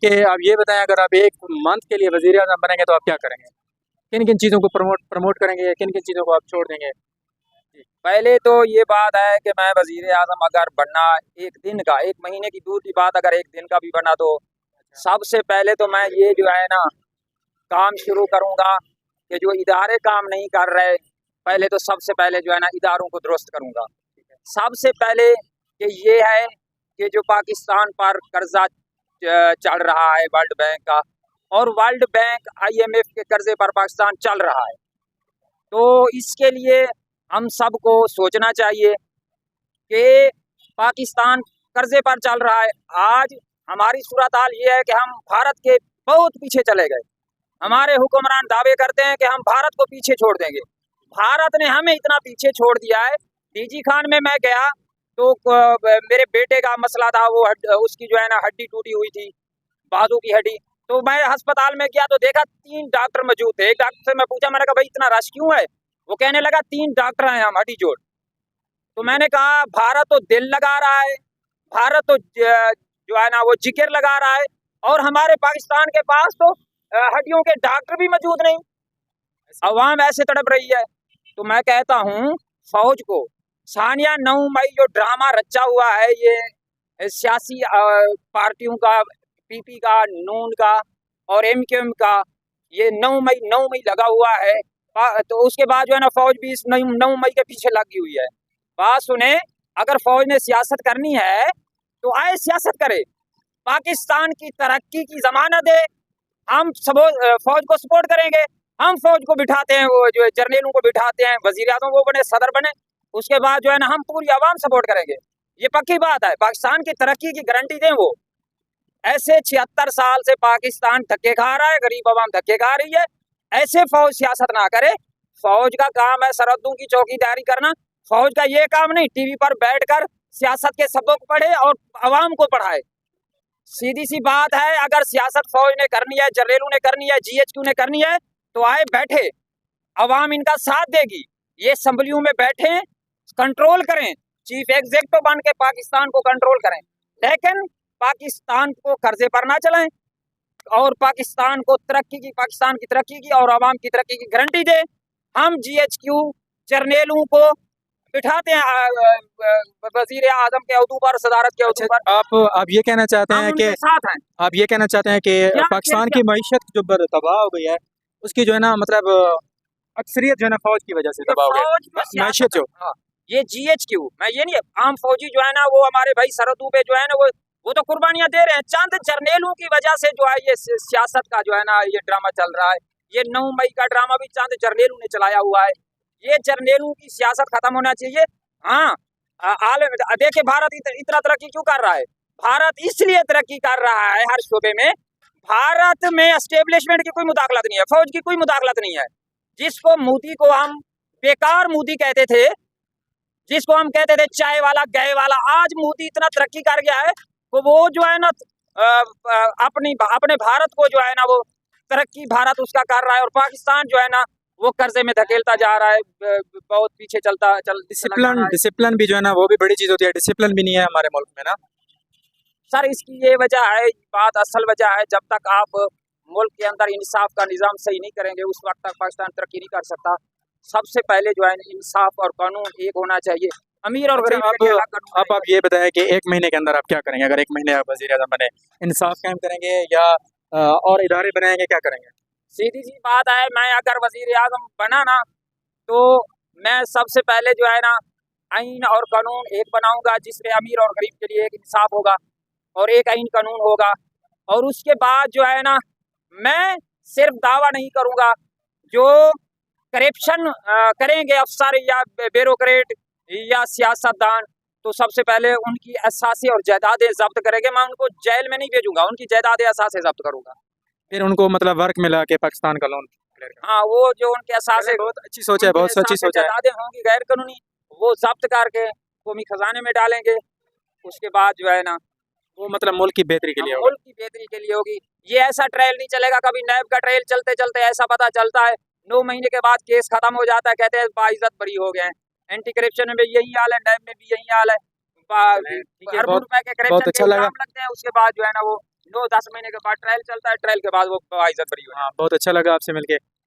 कि आप ये बताएं, अगर आप एक मंथ के लिए वजीर आज़म बनेंगे तो आप क्या करेंगे? किन किन चीज़ों को प्रमोट करेंगे, किन किन चीज़ों को आप छोड़ देंगे? पहले तो ये बात है कि मैं वजीर आजम अगर बनना, एक दिन का, एक महीने की दूर की बात, अगर एक दिन का भी बना तो सबसे पहले तो मैं ये जो है ना काम शुरू करूंगा कि जो इदारे काम नहीं कर रहे, पहले तो सबसे पहले जो है ना इदारों को दुरुस्त करूंगा। सबसे पहले कि ये है कि जो पाकिस्तान पर कर्जा चढ़ रहा है वर्ल्ड बैंक का, और वर्ल्ड बैंक IMF के कर्जे पर पाकिस्तान चल रहा है, तो इसके लिए हम सबको सोचना चाहिए कि पाकिस्तान कर्जे पर चल रहा है। आज हमारी सूरत हाल ये है कि हम भारत के बहुत पीछे चले गए। हमारे हुक्मरान दावे करते हैं कि हम भारत को पीछे छोड़ देंगे। भारत ने हमें इतना पीछे छोड़ दिया है। DG खान में मैं गया तो मेरे बेटे का मसला था, वो उसकी जो है ना हड्डी टूटी हुई थी, बाजू की हड्डी। तो मैं अस्पताल में गया तो देखा 3 डॉक्टर मौजूद थे। एक डॉक्टर से मैं पूछा, मैंने कहा भाई इतना रश क्यों है? वो कहने लगा 3 डॉक्टर हैं हम हड्डी जोड़। तो मैंने कहा भारत तो दिल लगा रहा है, भारत तो जो है ना वो जिगर लगा रहा है, और हमारे पाकिस्तान के पास तो हड्डियों के डॉक्टर भी मौजूद नहीं। अवाम ऐसे तड़प रही है। तो मैं कहता हूँ फौज को, सानिया 9 मई जो ड्रामा रचा हुआ है ये सियासी पार्टियों का, PP का, नून का और MQM का, ये 9 मई लगा हुआ है। तो उसके बाद जो है ना फौज भी इस 9 मई के पीछे लगी हुई है। बात सुने, अगर फौज ने सियासत करनी है तो आए सियासत करे, पाकिस्तान की तरक्की की जमानत दे। हम सब फौज को सपोर्ट करेंगे। हम फौज को बिठाते हैं, वो जो जर्नलों को बिठाते हैं, वजीर आजम वो बने, सदर बने, उसके बाद जो है ना हम पूरी आवाम सपोर्ट करेंगे। ये पक्की बात है। पाकिस्तान की तरक्की की गारंटी दें वो। ऐसे 76 साल से पाकिस्तान धक्के खा रहा है, गरीब आवाम धक्के खा रही है। ऐसे फौज सियासत ना करे। फौज का काम है सरहदों की चौकीदारी करना। फौज का ये काम नहीं TV पर बैठकर सियासत के सबक पढ़े और आवाम को पढ़ाए। सीधी सी बात है, अगर सियासत फौज ने करनी है, जर्नलों ने करनी है, GHQ ने करनी है, तो आए बैठे, अवाम इनका साथ देगी। ये असम्बलियों में बैठे, कंट्रोल करें, चीफ एग्जीक्यूटिव बन के पाकिस्तान को कंट्रोल करें, लेकिन पाकिस्तान को कर्जे पर ना चलाएं, और पाकिस्तान को तरक्की की, पाकिस्तान की तरक्की की और आवाम की तरक्की की गारंटी दे। हम GHQ जर्नलों को बिठाते हैं वजीर आजम के अहदू पर, सदारत के अहदू पर। आप ये कहना चाहते हैं कि साथ हैं। आप ये कहना चाहते हैं कि पाकिस्तान की मईशत जो तबाह हो गई है, उसकी जो है ना मतलब अक्सरियत जो है ना फौज की वजह से तबाह हो गई मईशत जो। ये GHQ, मैं ये नहीं, आम फौजी जो है ना वो हमारे भाई सरहदों पे जो है ना वो तो कुर्बानियां दे रहे हैं। चंद जर्नलों की वजह से जो है ये सियासत का जो है ना ये ड्रामा चल रहा है। ये 9 मई का ड्रामा भी चंद जर्नलों ने चलाया हुआ है। ये जर्नलों की सियासत खत्म होना चाहिए। हाँ, देखिए भारत इतना तरक्की क्यों कर रहा है? भारत इसलिए तरक्की कर रहा है हर शोबे में। भारत में एस्टेब्लिशमेंट की कोई मुदाखलत नहीं है, फौज की कोई मुदाखलत नहीं है। जिसको मोदी को हम बेकार मोदी कहते थे, जिसको हम कहते थे चाय वाला गए वाला, आज मोदी इतना तरक्की कर गया है तो वो जो है ना अपने भारत को जो है ना वो तरक्की भारत उसका कर रहा है, और पाकिस्तान जो है ना वो कर्जे में धकेलता जा रहा है, बहुत पीछे डिसिप्लिन भी जो है ना वो भी बड़ी चीज होती है। डिसिप्लिन भी नहीं है हमारे मुल्क में ना सर। इसकी ये वजह है, बात असल वजह है, जब तक आप मुल्क के अंदर इंसाफ का निज़ाम सही नहीं करेंगे उस वक्त तक पाकिस्तान तरक्की नहीं कर सकता। सबसे पहले जो है इंसाफ और कानून एक होना चाहिए, अमीर और गरीब। अब आप ये बताएं कि 1 महीने के अंदर आप क्या करेंगे? अगर 1 महीने आप वजीर आज़म बने, इंसाफ कायम करेंगे या और इदारे बनाएंगे, क्या करेंगे? सीधी सी बात है, मैं अगर वजीर आज़म बना ना तो मैं सबसे पहले जो है ना आइन और कानून एक बनाऊंगा, जिसमें अमीर और गरीब के लिए एक इंसाफ होगा और एक आइन कानून होगा। और उसके बाद जो है ना मैं सिर्फ दावा नहीं करूंगा, जो करप्शन करेंगे अफसर या ब्यूरोक्रेट या सियासतदान, तो सबसे पहले उनकी असासे और जायदादें जब्त करेंगे। मैं उनको जेल में नहीं भेजूंगा, उनकी जायदादें असासे जब्त करूंगा। फिर उनको मतलब वर्क मिला के पाकिस्तान का लोन। हाँ, वो जो उनके असासे, बहुत अच्छी सोच है, बहुत अच्छी सोच है। जायदादें होंगी गैर कानूनी, वो जब्त करके कौमी खजाने में डालेंगे। उसके बाद जो है ना वो मतलब मुल्क की बेहतरी के लिए होगी। मुल्क की बेहतरी के लिए होगी। ये ऐसा ट्रायल नहीं चलेगा, कभी नैब का ट्रायल चलते चलते ऐसा पता चलता है 9 महीने के बाद केस खत्म हो जाता है, कहते हैं बाइज्जत बरी हो गए। एंटी करप्शन में यही हाल है, नैब में भी यही हाल है। बहुत अच्छा लगा। लगते हैं, उसके बाद जो है ना वो 9-10 महीने के बाद ट्रायल चलता है, ट्रायल के बाद वो बाइज्जत बरी हो जाती है। हाँ, बहुत अच्छा लगा आपसे मिलके।